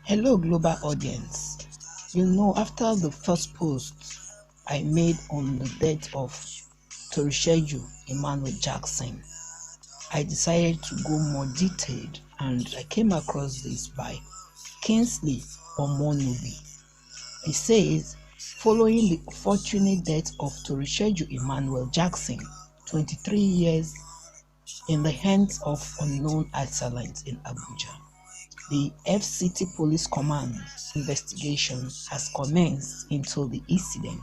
Hello, global audience. After the first post I made on the death of Toritseju Emmanuel Jackson, I decided to go more detailed, and I came across this by Kingsley Omonubi. He says, following the unfortunate death of Toritseju Emmanuel Jackson, 23 years, in the hands of unknown assailants in Abuja, the FCT Police Command's investigation has commenced into the incident.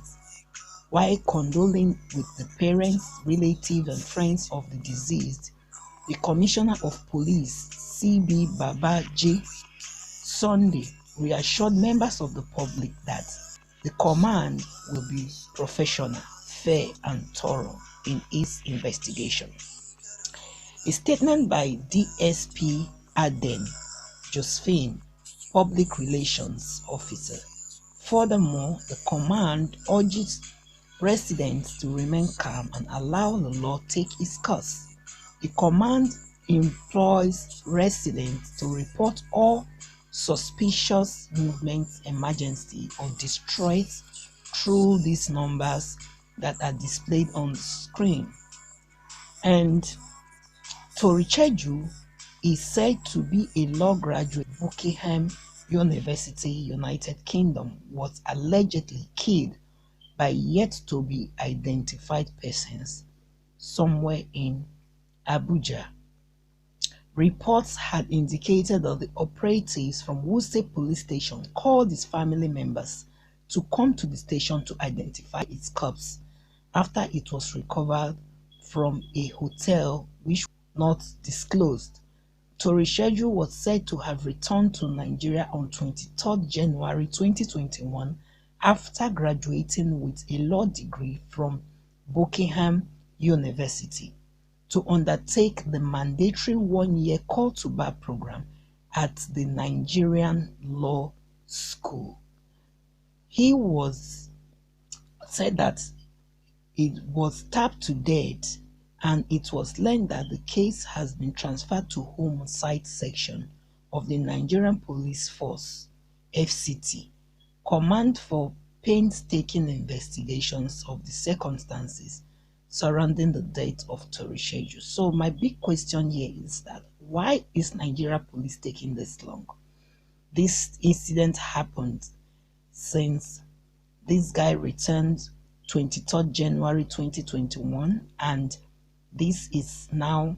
While condoling with the parents, relatives, and friends of the deceased, the Commissioner of Police, CB Babaji, Sunday reassured members of the public that the command will be professional, fair, and thorough in its investigation. A statement by DSP Aden Josephine, Public Relations Officer. Furthermore, the command urges residents to remain calm and allow the law take its course. The command employs residents to report all suspicious movements, emergency, or distress through these numbers that are displayed on the screen. And Toritseju is said to be a law graduate at Buckingham University, United Kingdom, was allegedly killed by yet to be identified persons somewhere in Abuja. Reports had indicated that the operatives from Wuse police station called his family members to come to the station to identify its corpse after it was recovered from a hotel which was not disclosed. Toritseju was said to have returned to Nigeria on 23 January 2021 after graduating with a law degree from Buckingham University to undertake the mandatory one-year call-to-bar program at the Nigerian Law School. He was said that it was stabbed to death, and it was learned that the case has been transferred to Homicide Section of the Nigerian Police Force, FCT, Command for painstaking investigations of the circumstances surrounding the death of Toritseju. So my big question here is that why is Nigeria police taking this long? This incident happened since this guy returned 23 January 2021, and this is now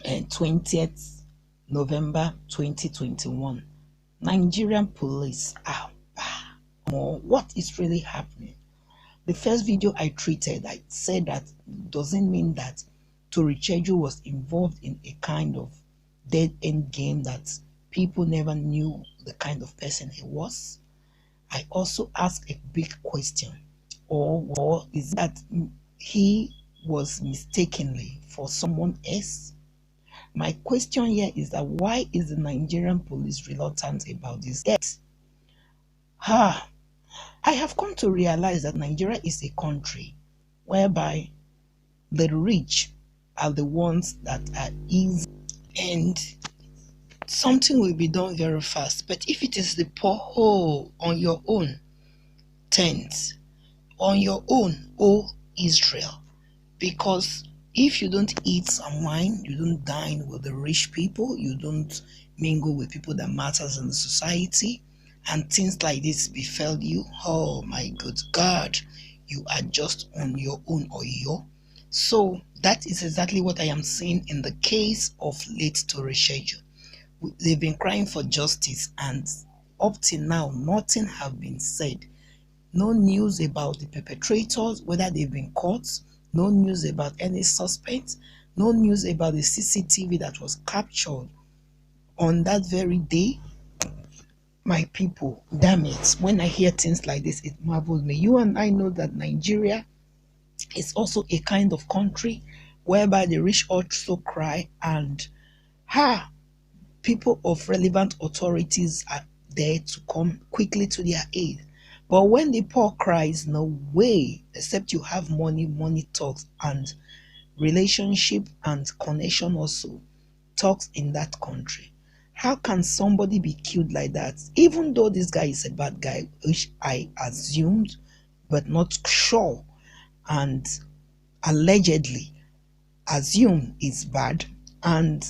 20th November 2021. Nigerian police, what is really happening? The first video I treated, I said that doesn't mean that Toritseju was involved in a kind of dead-end game that people never knew the kind of person he was. I also asked a big question, or is that he was mistakenly for someone else? My question here is that why is the Nigerian police reluctant about this death? I have come to realize that Nigeria is a country whereby the rich are the ones that are easy, and something will be done very fast. But if it is the poor, on your own tent, on your own, O Israel, because if you don't eat some wine, you don't dine with the rich people, you don't mingle with people that matters in the society, and things like this befell you, oh my good God, you are just on your own, Oyo. So that is exactly what I am seeing in the case of late Toritseju. They've been crying for justice, and up till now, nothing has been said. No news about the perpetrators, whether they've been caught, no news about any suspect, no news about the CCTV that was captured on that very day. My people, damn it, when I hear things like this, it marvels me. You and I know that Nigeria is also a kind of country whereby the rich also cry, and people of relevant authorities are there to come quickly to their aid. But when the poor cries, no way, except you have money, money talks, and relationship and connection also talks in that country. How can somebody be killed like that? Even though this guy is a bad guy, which I assumed, but not sure, and allegedly assume is bad, and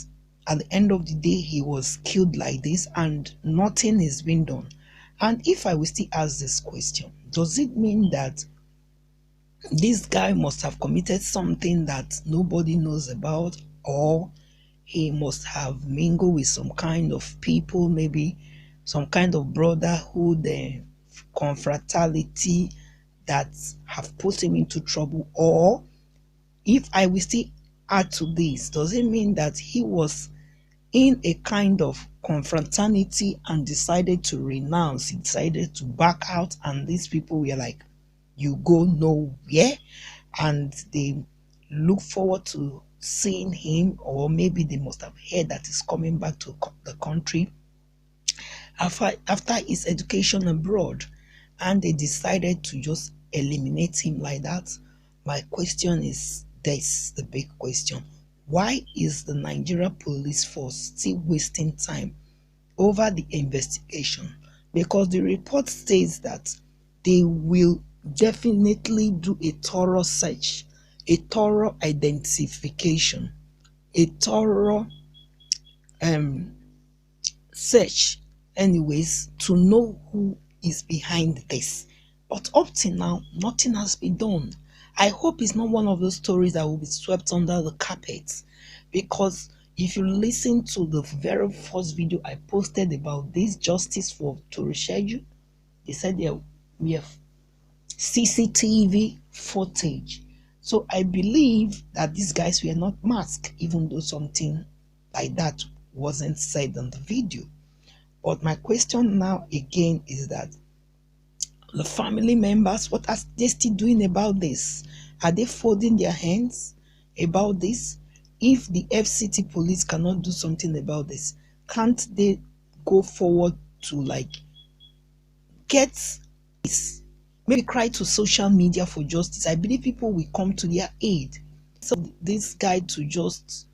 at the end of the day he was killed like this and nothing is being done. And if I will still ask this question, does it mean that this guy must have committed something that nobody knows about, or he must have mingled with some kind of people, maybe some kind of brotherhood and confraternity that have put him into trouble? Or if I will still add to this, does it mean that he was in a kind of confraternity and decided to renounce, he decided to back out, and these people were like, you go nowhere, and they look forward to seeing him, or maybe they must have heard that he's coming back to the country after his education abroad, and they decided to just eliminate him like that. My question is this, the big question: why is the Nigeria police force still wasting time over the investigation? Because the report states that they will definitely do a thorough search, a thorough identification, a thorough search anyways, to know who is behind this. But up till now, nothing has been done. I hope it's not one of those stories that will be swept under the carpet, because if you listen to the very first video I posted about this justice for Toritseju, they said we have CCTV footage. So I believe that these guys were not masked, even though something like that wasn't said on the video. But my question now again is that the family members, what are they still doing about this? Are they folding their hands about this? If the FCT police cannot do something about this, can't they go forward to like get this? Maybe cry to social media for justice. I believe people will come to their aid. So this guy to just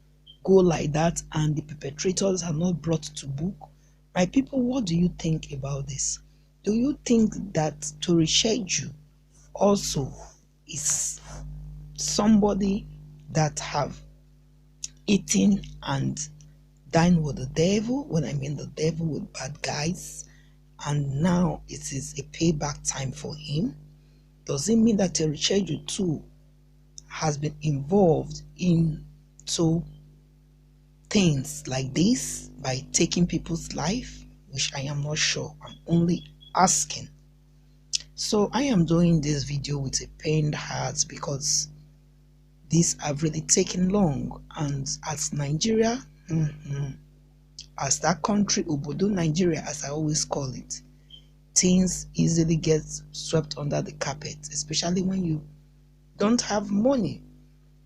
go like that and the perpetrators are not brought to book. My people, what do you think about this? Do you think that Toritseju also is somebody that have eaten and dined with the devil? When I mean the devil, with bad guys, and now it is a payback time for him? Does it mean that Toritseju too has been involved into things like this by taking people's life? Which I am not sure. I'm only asking. So I am doing this video with a pained heart, because these have really taken long, and as Nigeria, as that country, Obodo Nigeria as I always call it, things easily get swept under the carpet, especially when you don't have money.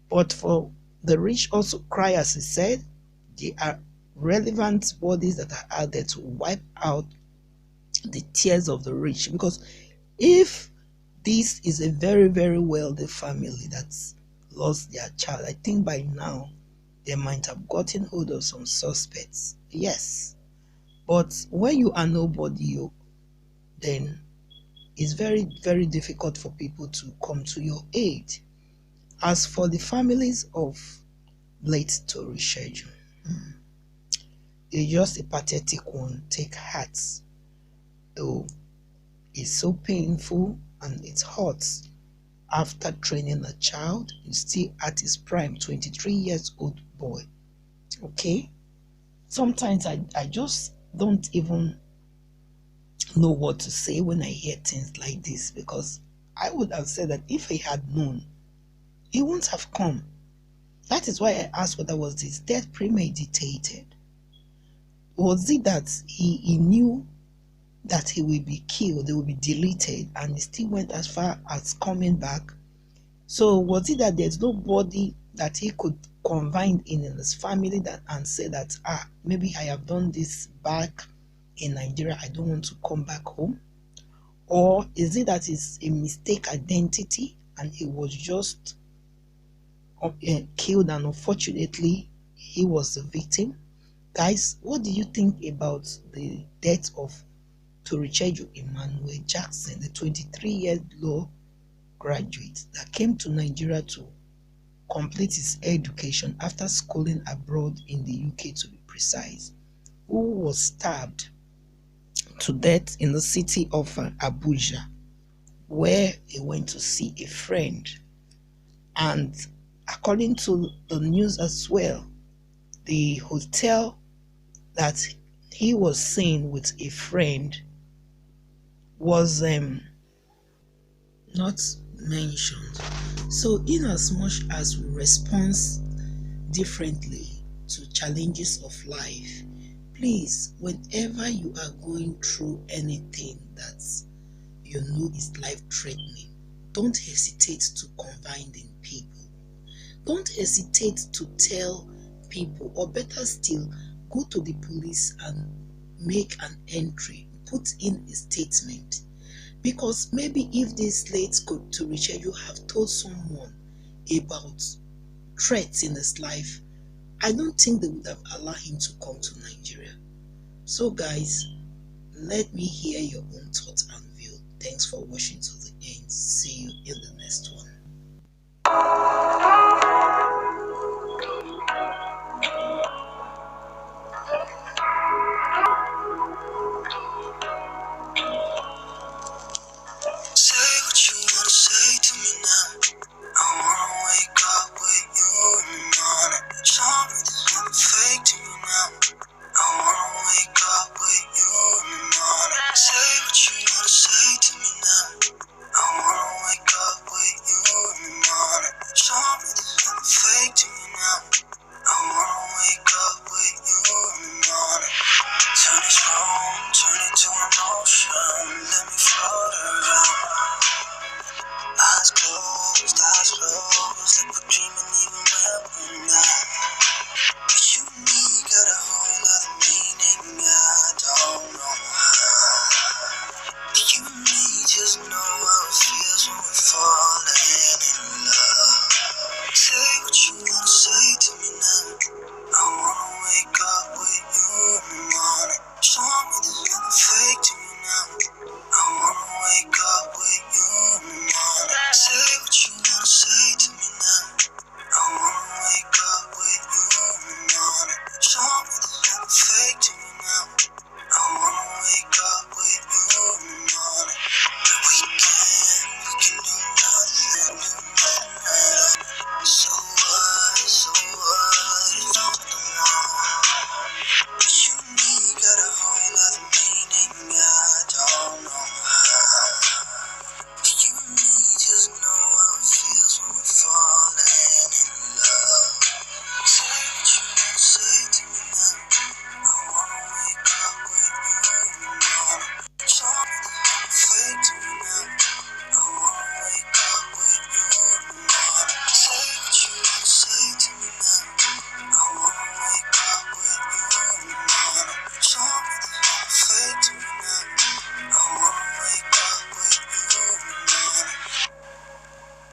But for the rich also cry, as he said, they are relevant bodies that are out there to wipe out the tears of the rich. Because if this is a very, very wealthy family that's lost their child, I think by now they might have gotten hold of some suspects. Yes. But when you are nobody, then it's very, very difficult for people to come to your aid. As for the families of late Toritseju, it's just a pathetic one. Take heart, though it's so painful and it hurts. After training a child, he's still at his prime, 23 years old boy. Okay, sometimes I just don't even know what to say when I hear things like this, because I would have said that if he had known, he wouldn't have come. That is why I asked whether was his death premeditated. Was it that he knew that he will be killed, they will be deleted, and he still went as far as coming back? So was it that there's nobody that he could confide in his family that and say that, maybe I have done this back in Nigeria, I don't want to come back home? Or is it that it's a mistake identity and he was just killed, and unfortunately he was the victim? Guys, what do you think about the death of Toritseju Emmanuel Jackson, the 23-year law graduate that came to Nigeria to complete his education after schooling abroad in the UK, to be precise, who was stabbed to death in the city of Abuja, where he went to see a friend. And according to the news as well, the hotel that he was seen with a friend was not mentioned. So in as much as we respond differently to challenges of life, please, whenever you are going through anything that you know is life-threatening, don't hesitate to confide in people. Don't hesitate to tell people, or better still, go to the police and make an entry, put in a statement. Because maybe if this late Toritseju have told someone about threats in his life, I don't think they would have allowed him to come to Nigeria. So guys, let me hear your own thoughts and view. Thanks for watching to the end. See you in the next one.